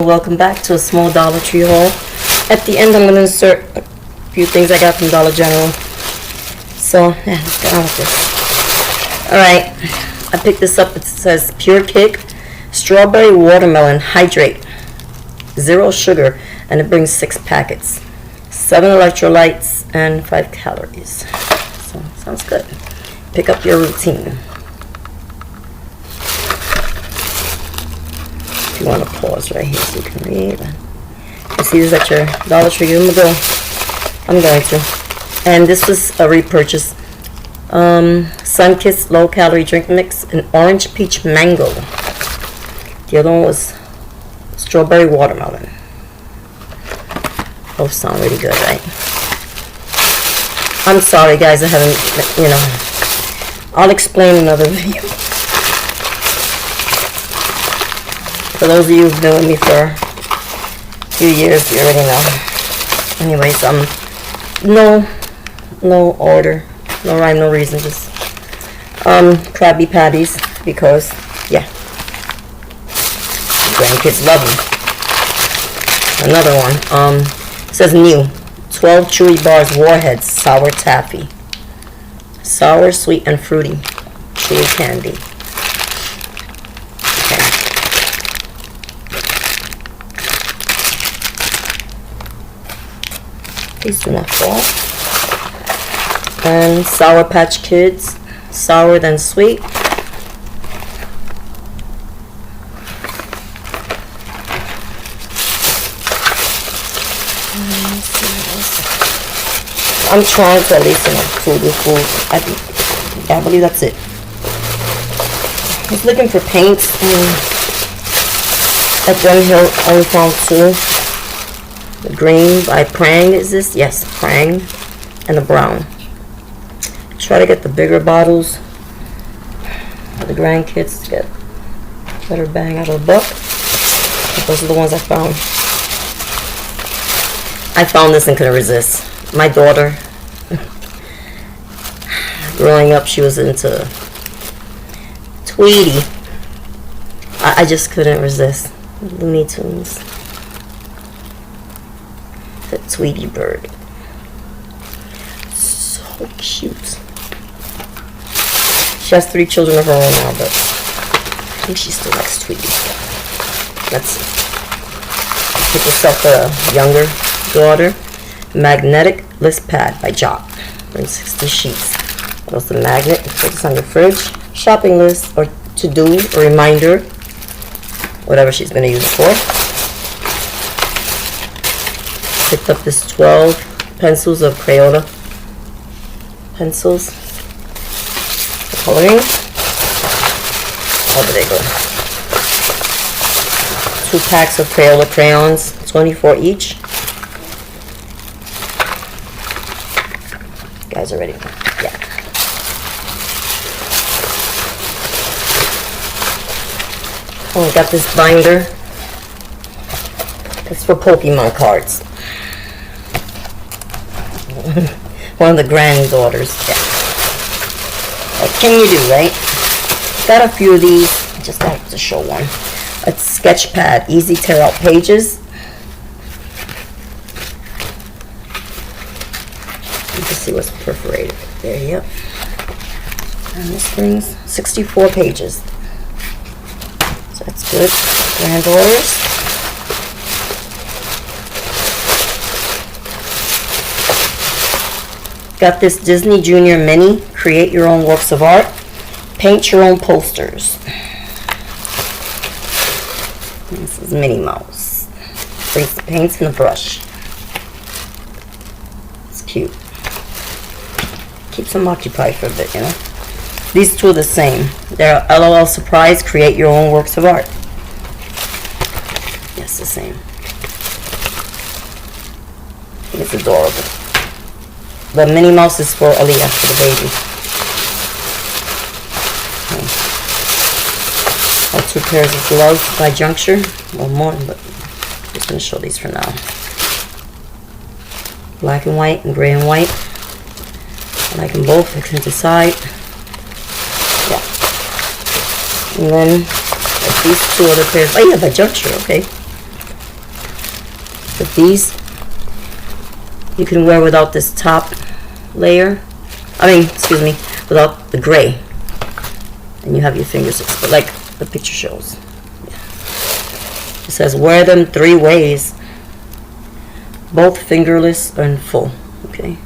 Welcome back to a small Dollar Tree haul. At the end, I'm going to insert a few things I got from Dollar General. So, yeah, let's get on with this. Alright, I picked this up. It says Pure Kick Strawberry Watermelon Hydrate. 0 sugar, and it brings 6 packets. 7 electrolytes and 5 calories. So, sounds good. Pick up your routine. If you want to pause right here so you can read. You see this at your Dollar Tree, give them a go. I'm going to. And this was a repurchase. Sunkist low calorie drink mix and orange peach mango. The other one was strawberry watermelon. Both sound really good, right? I'm sorry guys, I haven't, I'll explain another video. For those of you who've been with me for a few years, you already know. Anyways, no order, no rhyme, no reason, just Krabby Patties, because yeah, grandkids love them. Another one, it says new 12 chewy bars Warheads sour taffy, sour, sweet, and fruity chewy candy. These do not fall. And Sour Patch Kids, sour then sweet. I'm trying to at least include the food. I believe that's it. I was looking for paints at Glen Hill. I only found 2. The green by Prang is this? Yes, Prang. And the brown. Try to get the bigger bottles for the grandkids to get better bang out of the buck. But those are the ones I found. I found this and couldn't resist. My daughter, growing up, she was into Tweety. I just couldn't resist. Looney Tunes. The Tweety bird. So cute. She has 3 children of her own now, but I think she still likes Tweety. Let's see. Pick herself a younger daughter. Magnetic List Pad by Jock. Brings 60 sheets. Goes the magnet. Put this on your fridge. Shopping list or to-do, a reminder. Whatever she's going to use it for. Picked up this 12 pencils of Crayola pencils. The coloring. Oh, there they go. 2 packs of Crayola crayons, 24 each. You guys are ready? Yeah. Oh, I got this binder. It's for Pokemon cards. One of the granddaughters. Yeah. What can you do, right? Got a few of these. Just have to show one. A sketch pad. Easy tear out pages. You can see what's perforated. There, yep. And this brings 64 pages. So that's good. Granddaughters. Got this Disney Junior Mini, create your own works of art, paint your own posters. This is Minnie Mouse. Brings the paints and the brush. It's cute. Keeps them occupied for a bit, you know. These 2 are the same. They're LOL Surprise, create your own works of art. Yes, the same. It's adorable. The Minnie Mouse is for Aaliyah, for the baby. Okay. 2 pairs of gloves by Juncture. Well, more, but I'm just going to show these for now. Black and white and gray and white. I like them both. I can decide. Yeah. And then these 2 other pairs. Oh yeah, by Juncture. Okay. But these you can wear without this top layer. I mean, excuse me, without the gray. And you have your fingers exposed, like the picture shows. Yeah. It says wear them 3 ways, both fingerless and full. Okay.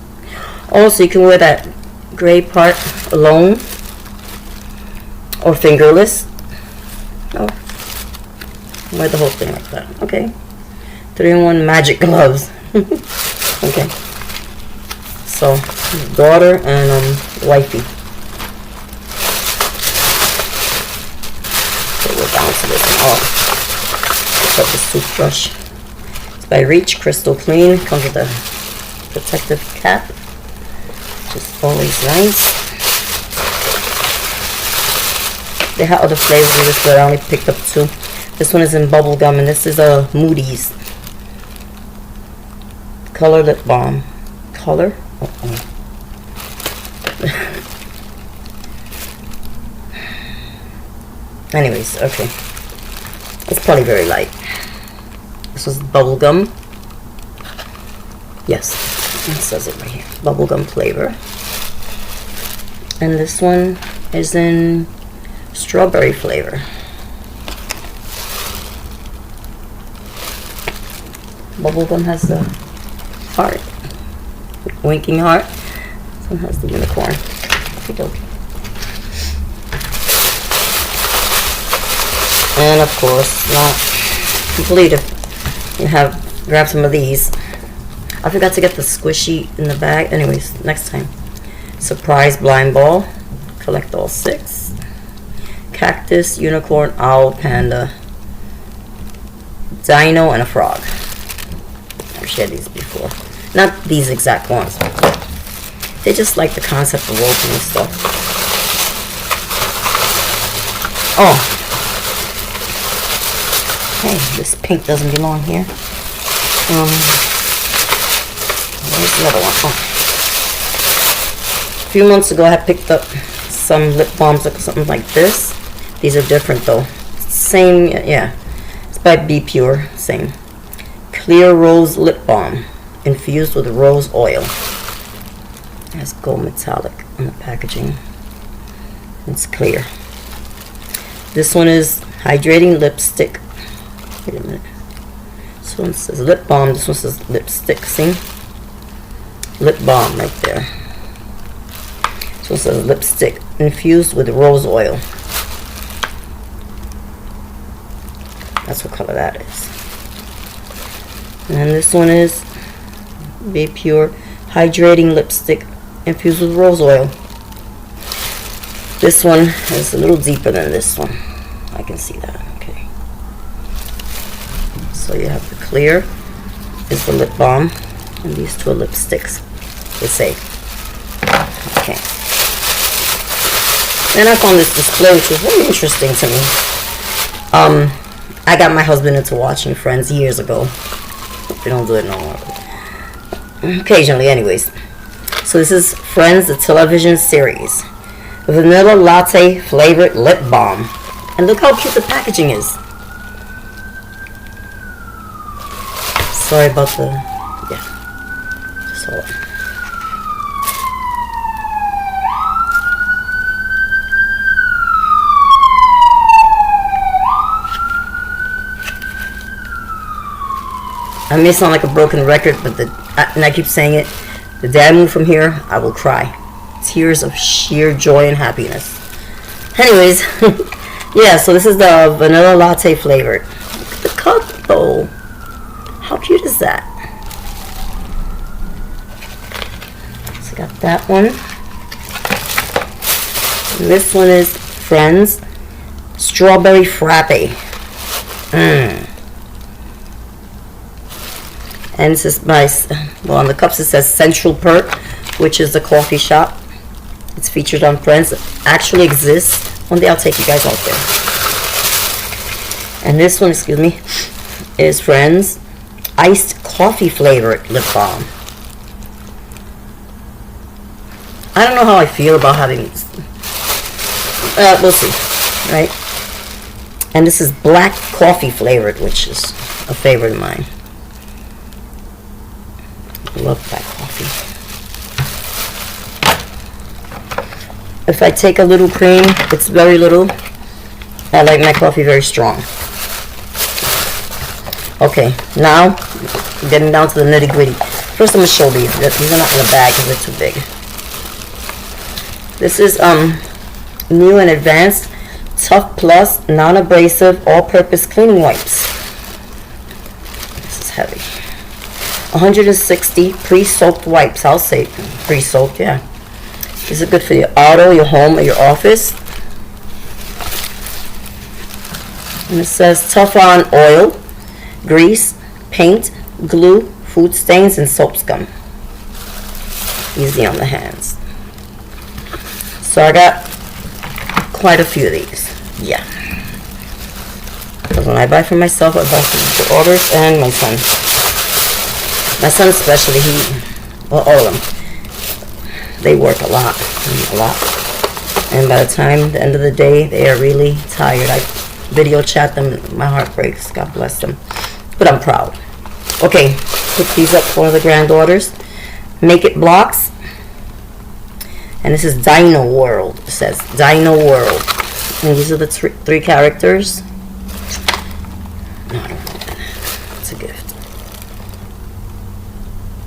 Also, you can wear that gray part alone or fingerless. Oh, wear the whole thing like that. Okay. 3-in-1 magic gloves. Okay. So, daughter and wifey. Okay, we're down to this one. Oh, got the toothbrush. It's by Reach Crystal Clean. Comes with a protective cap. Just always nice. They have other flavors of this, but I only picked up 2. This one is in bubble gum, and this is a Moody's Color Lip Balm. Color? Anyways, okay. It's probably very light. This was bubble gum. Yes, it says it right here. Bubblegum flavor. And this one is in strawberry flavor. Bubblegum has the heart, winking heart. This one has the unicorn. Okay. And of course, not complete. You have grab some of these. I forgot to get the squishy in the bag. Anyways, next time. Surprise blind ball. Collect all 6. Cactus, unicorn, owl, panda, dino, and a frog. I've shared these before. Not these exact ones. They just like the concept of opening stuff. Oh. Hey, this pink doesn't belong here. There's another one. Oh. A few months ago, I had picked up some lip balms or something like this. These are different though. Same, yeah. It's by Be Pure. Same. Clear Rose Lip Balm, infused with rose oil. It has gold metallic on the packaging. It's clear. This one is hydrating lipstick. Wait a minute. This one says lip balm. This one says lipstick. See? Lip balm right there. This one says lipstick infused with rose oil. That's what color that is. And this one is Be Pure hydrating lipstick infused with rose oil. This one is a little deeper than this one. I can see that. Okay. So you have the clear is the lip balm, and these 2 are lipsticks. They say. Okay. And I found this display, which was very interesting to me. I got my husband into watching Friends years ago. They don't do it no more. Occasionally, anyways. So this is Friends, the television series. Vanilla latte flavored lip balm. And look how cute the packaging is. Sorry about the... yeah. Just hold on. I may sound like a broken record, but and I keep saying it, the day I move from here, I will cry. Tears of sheer joy and happiness. Anyways, yeah, so this is the vanilla latte flavored. Look at the cup, though. How cute is that? So I got that one. And this one is Friends Strawberry Frappe. And this is by, well, on the cups it says Central Perk, which is the coffee shop. It's featured on Friends. It actually exists. One day I'll take you guys out there. And this one, excuse me, is Friends Iced Coffee Flavored Lip Balm. I don't know how I feel about having these. We'll see, right? And this is black coffee flavored, which is a favorite of mine. Love black coffee. If I take a little cream, it's very little. I like my coffee very strong. Okay, now getting down to the nitty gritty. First, I'm gonna show these. These are not in a bag because they're too big. This is new and advanced Tough Plus non-abrasive all-purpose cleaning wipes. This is heavy. 160 pre-soaked wipes. I'll say pre-soaked, yeah. These are good for your auto, your home, or your office. And it says tough on oil, grease, paint, glue, food stains, and soap scum. Easy on the hands. So I got quite a few of these. Yeah. Because when I buy for myself, I buy for the orders and my son. My son especially, well, all of them. They work a lot. And by the time, the end of the day, they are really tired. I video chat them, my heart breaks, God bless them. But I'm proud. Okay, put these up for the granddaughters. Make It blocks. And this is Dino World. It says Dino World. And these are the three characters. No, I don't know that. It's a gift.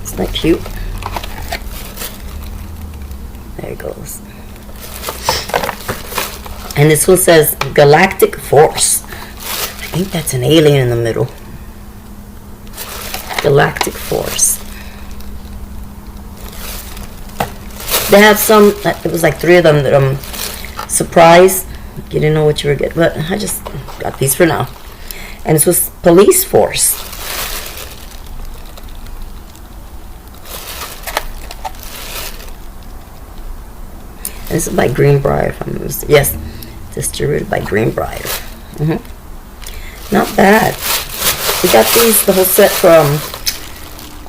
Isn't that cute? There it goes. And this one says Galactic Force. I think that's an alien in the middle. Galactic Force. They have some, it was like 3 of them that surprise. You didn't know what you were getting, but I just got these for now. And this was Police Force. And this is by Greenbrier, if I'm mistaken. Yes, distributed by Greenbrier. Not bad. We got these, the whole set from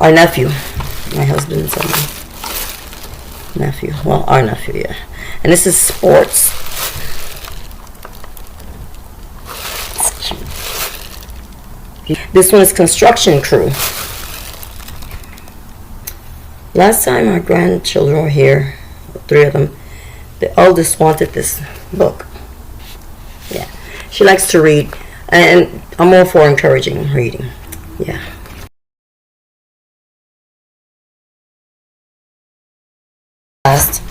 our nephew. My husband's nephew. Well, our nephew, yeah. And this is Sports. It's cute. This one is Construction Crew. Last time our grandchildren were here, 3 of them, the eldest wanted this book. Yeah. She likes to read. And I'm all for encouraging reading. Yeah. Last,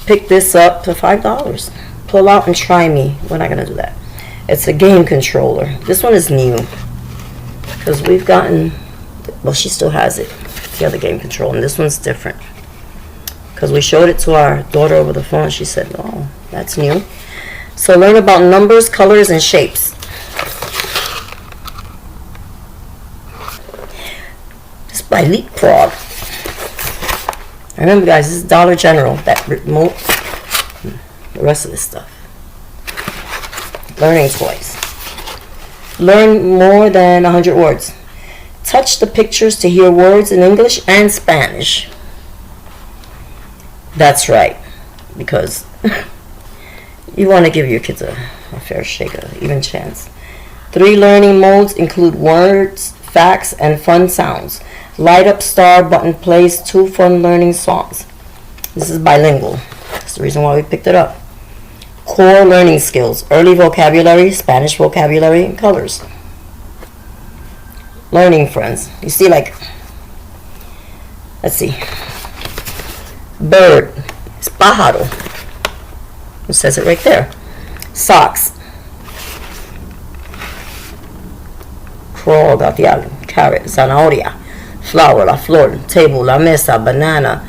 pick this up for $5. Pull out and try me. We're not going to do that. It's a game controller. This one is new. Because we've gotten, well, she still has it. The other game controller. And this one's different. Because we showed it to our daughter over the phone. She said, oh, that's new. So learn about numbers, colors, and shapes. This is by Leapfrog. Remember, guys, this is Dollar General. That remote, the rest of this stuff. Learning toys. Learn more than 100 words. Touch the pictures to hear words in English and Spanish. That's right, because you want to give your kids a fair shake, an even chance. 3 learning modes include words, facts, and fun sounds. Light up star button plays 2 fun learning songs. This is bilingual. That's the reason why we picked it up. Core learning skills. Early vocabulary, Spanish vocabulary, and colors. Learning friends. You see, like, let's see. Bird. It's pájaro. It says it right there. Socks. Crawl, gatial, carrot, zanahoria. Flower, la flor. Table, la mesa, banana,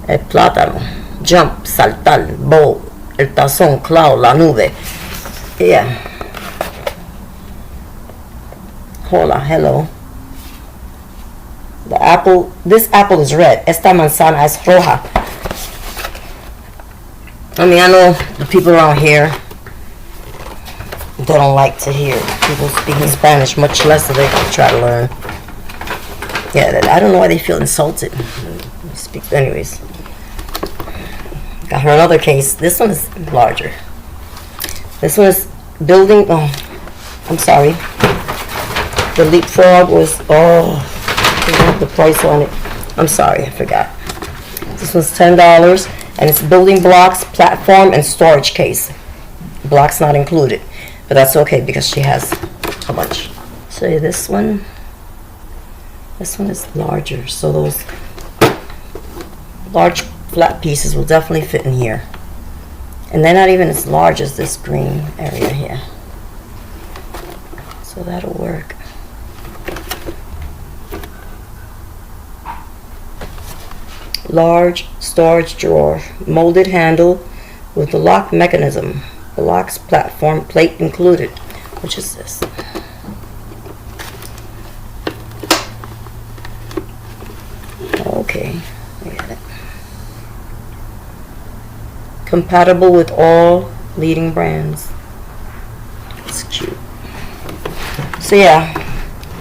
el plátano. Jump, saltar, bowl, el tazón, cloud, la nube. Yeah. Hola, hello. The apple, this apple is red. Esta manzana es roja. I mean, I know the people around here, they don't like to hear people speaking Spanish, much less that they can try to learn. Yeah, I don't know why they feel insulted. Speak, anyways. Got her another case. This one is larger. This one is building. Oh, I'm sorry. The Leapfrog was, oh, the price on it. I'm sorry, I forgot. This one's $10, and it's building blocks, platform, and storage case. Blocks not included, but that's okay because she has a bunch. So this one is larger, so those large flat pieces will definitely fit in here. And they're not even as large as this green area here. So that'll work. Large storage drawer, molded handle with the lock mechanism. The lock's platform plate included. Which is this? Okay, I got it. Compatible with all leading brands. It's cute. So yeah,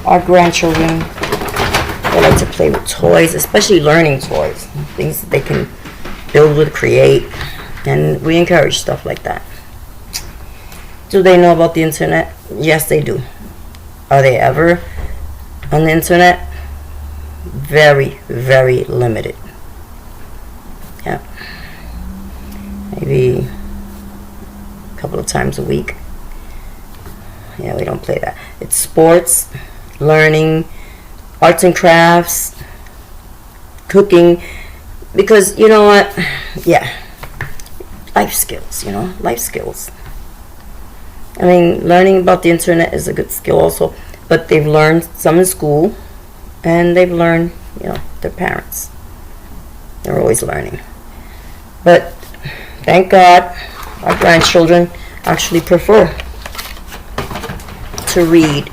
our grandchildren, they like to play with toys, especially learning toys, things that they can build with, create, and we encourage stuff like that. Do they know about the internet? Yes, they do. Are they ever on the internet? Very, very limited. Yeah. Maybe a couple of times a week. Yeah, we don't play that. It's sports, learning, arts and crafts, cooking, because you know what? Yeah, life skills, life skills. I mean, learning about the internet is a good skill also, but they've learned some in school, and they've learned, their parents. They're always learning. But thank God, our grandchildren actually prefer to read.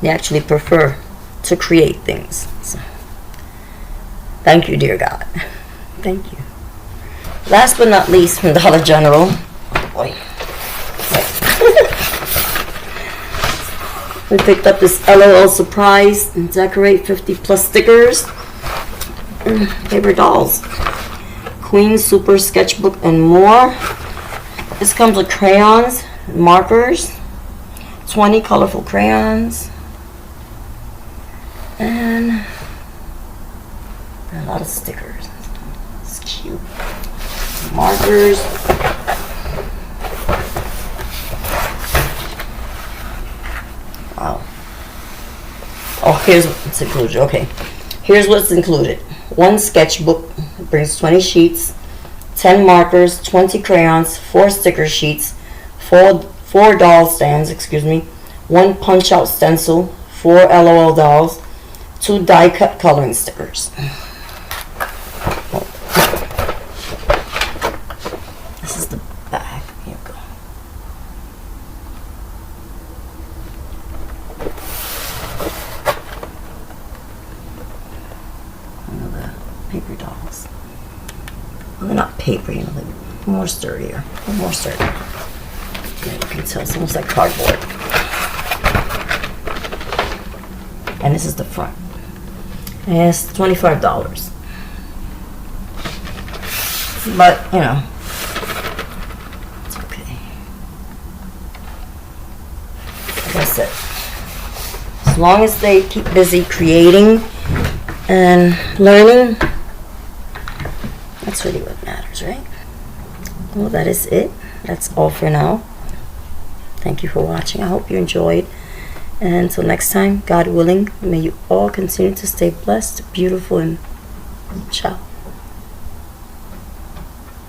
They actually prefer to create things. So, thank you, dear God. Thank you. Last but not least, from Dollar General. Oh boy. We picked up this LOL Surprise and Decorate 50 plus stickers. Paper dolls. Queen Super Sketchbook and more. This comes with crayons, markers, 20 colorful crayons, and a lot of stickers. It's cute. Markers. Wow. Oh, here's what's included. Okay. Here's what's included. One sketchbook brings 20 sheets, 10 markers, 20 crayons, 4 sticker sheets, 4 doll stands, one punch-out stencil, 4 LOL dolls, 2 die-cut coloring stickers. This is the bag. Here we go. The paper dolls. Well, they're not paper, they're more sturdier. They're more sturdy. Yeah, you can tell it's almost like cardboard. And this is the front. And it's $25. But, it's okay. Like I said, as long as they keep busy creating and learning, that's really what matters, right? Well, that is it. That's all for now. Thank you for watching. I hope you enjoyed. And until next time, God willing, may you all continue to stay blessed, beautiful, and ciao.